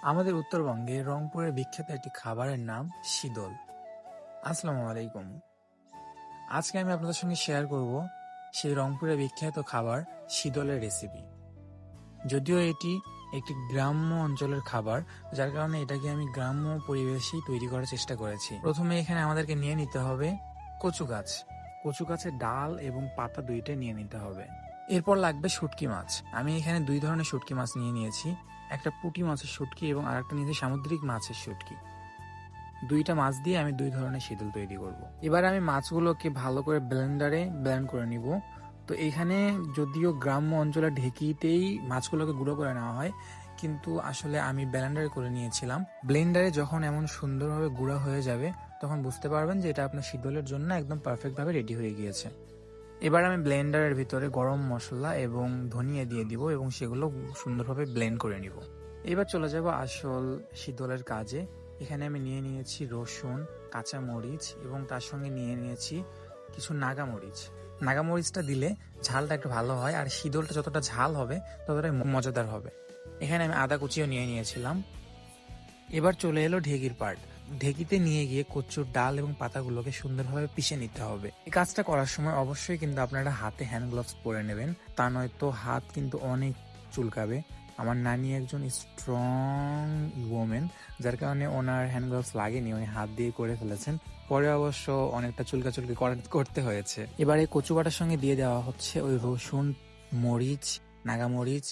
আমাদের উত্তরবঙ্গে রংপুরের বিখ্যাত একটি খাবারের নাম শীদল। আসসালামু আলাইকুম। আজকে আমি আপনাদের সঙ্গে শেয়ার করব সেই রংপুরের বিখ্যাত খাবার শীদলের রেসিপি। যদিও এটি একটি গ্রাম্য অঞ্চলের খাবার, যার কারণে এটাকে আমি গ্রাম্য পরিবেশেই তৈরি করার চেষ্টা করেছি। প্রথমে এখানে আমাদেরকে নিয়ে নিতে হবে কচু গাছ। কচু গাছের ডাল এবং পাতা দুইটাই নিয়ে নিতে হবে। এরপর লাগবে শুটকি মাছ। আমি এখানে দুই ধরনের শুটকি মাছ নিয়ে নিয়েছি, একটা পুঁটি মাছের শুটকি এবং আরেকটা নিয়েছি সামুদ্রিক মাছের শুটকি। দুইটা মাছ দিয়ে আমি দুই ধরনের শীতল তৈরি করব। এবার আমি মাছগুলোকে ভালো করে ব্লেন্ডারে ব্লেন্ড করে নিব। তো এখানে যদিও গ্রাম্য অঞ্চলে ঢেকিতেই মাছগুলোকে গুঁড়ো করে নেওয়া হয়, কিন্তু আসলে আমি ব্লেন্ডারে করে নিয়েছিলাম। ব্লেন্ডারে যখন এমন সুন্দরভাবে গুঁড়া হয়ে যাবে তখন বুঝতে পারবেন যে এটা আপনার শীতলের জন্য একদম পারফেক্টভাবে রেডি হয়ে গিয়েছে। এবার আমি ব্লেন্ডারের ভিতরে গরম মশলা এবং ধনিয়া দিয়ে দিব এবং সেগুলো সুন্দরভাবে ব্লেন্ড করে নিব। এবার চলে যাব আসল শীতলের কাজে। এখানে আমি নিয়ে নিয়েছি রসুন, কাঁচা মরিচ এবং তার সঙ্গে নিয়ে নিয়েছি কিছু নাগামরিচ। নাগামরিচটা দিলে ঝালটা একটু ভালো হয়, আর শীতলটা যতটা ঝাল হবে ততটাই মজাদার হবে। এখানে আমি আদা কুচিও নিয়ে নিয়েছিলাম। এবার চলে এলো ঢেকির পার্ট। ঢেকিতে নিয়ে গিয়ে কচুর ডাল এবং পাতাগুলোকে সুন্দরভাবে পিষে নিতে হবে। এই কাজটা করার সময় অবশ্যই কিন্তু আপনারা হাতে হ্যান্ড গ্লাভস পরে নেবেন, তা নয়তো হাত কিন্তু অনেক চুলকাবে। আমার নানি একজন স্ট্রং ওমেন, যার কারণে ওনার হ্যান্ড গ্লাভস লাগেনি, উনি হাত দিয়ে করে ফেলেছেন। পরে অবশ্য অনেকটা চুলকাচুলকি করতে হয়েছে। এবারে কচু বাটার সঙ্গে দিয়ে দেওয়া হচ্ছে ওই রসুন, মরিচ, নাগামরিচ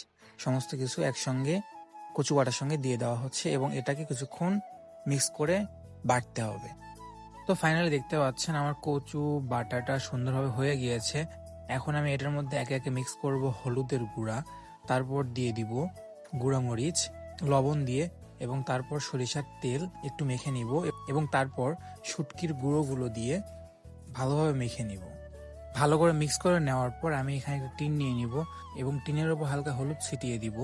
সমস্ত কিছু একসঙ্গে কচু বাটার সঙ্গে দিয়ে দেওয়া হচ্ছে এবং এটাকে কিছুক্ষণ মিক্স করে বাটতে হবে। তো ফাইনালি দেখতে পাচ্ছেন আমার কচু বাটাটা সুন্দরভাবে হয়ে গিয়েছে। এখন আমি এটার মধ্যে একে একে মিক্স করব হলুদের গুঁড়া, তারপর দিয়ে দিব গুঁড়া মরিচ, লবণ দিয়ে এবং তারপর সরিষার তেল একটু মেখে নিব এবং তারপর শুটকির গুঁড়োগুলো দিয়ে ভালোভাবে মেখে নিব। ভালো করে মিক্স করে নেওয়ার পর আমি এখানে একটা টিন নিয়ে নিব এবং টিনের উপর হালকা হলুদ ছিটিয়ে দিব।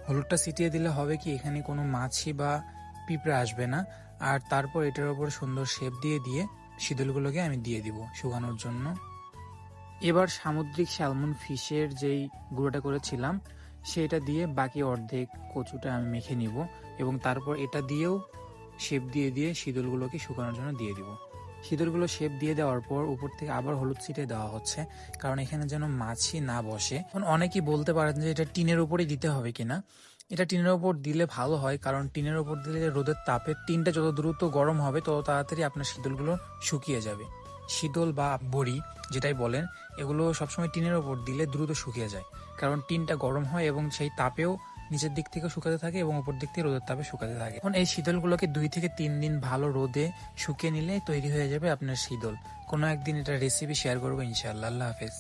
হলুদটা ছিটিয়ে দিলে হবে কি, এখানে কোনো মাছি বা পিঁপড়া আসবে না। আর তারপর এটার উপর সুন্দর শেপ দিয়ে দিয়ে শীতলগুলোকে আমি দিয়ে দিব শুকানোর জন্য। এবার সামুদ্রিক স্যালমন ফিশের যেই গুঁড়োটা করেছিলাম সেটা দিয়ে বাকি অর্ধেক কচুটা আমি মেখে নিব এবং তারপর এটা দিয়েও শেপ দিয়ে দিয়ে শীতলগুলোকে শুকানোর জন্য দিয়ে দিব। শীতলগুলো শেপ দিয়ে দেওয়ার পর উপর থেকে আবার হলুদ ছিটিয়ে দেওয়া হচ্ছে, কারণ এখানে যেন মাছি না বসে। এখন অনেকেই বলতে পারেন যে এটা টিনের উপরেই দিতে হবে কিনা। এটা টিনের উপর দিলে ভালো হয়, কারণ টিনের উপর দিলে রোদের তাপে টিনটা যত দ্রুত গরম হবে তত তাড়াতাড়ি আপনার শীতলগুলো শুকিয়ে যাবে। শীতল বা বড়ি যেটাই বলেন, এগুলো সবসময় টিনের উপর দিলে দ্রুত শুকিয়ে যায়, কারণ টিনটা গরম হয় এবং সেই তাপেও নিচের দিক থেকে শুকাতে থাকে এবং উপর দিক থেকে রোদের তাপে শুকাতে থাকে। এখন এই শীতলগুলোকে 2 থেকে 3 দিন ভালো রোদে শুকিয়ে নিলে তৈরি হয়ে যাবে আপনার শীতল। কোনো একদিন এটা রেসিপি শেয়ার করবো ইনশাআল্লাহ। আল্লাহ হাফেজ।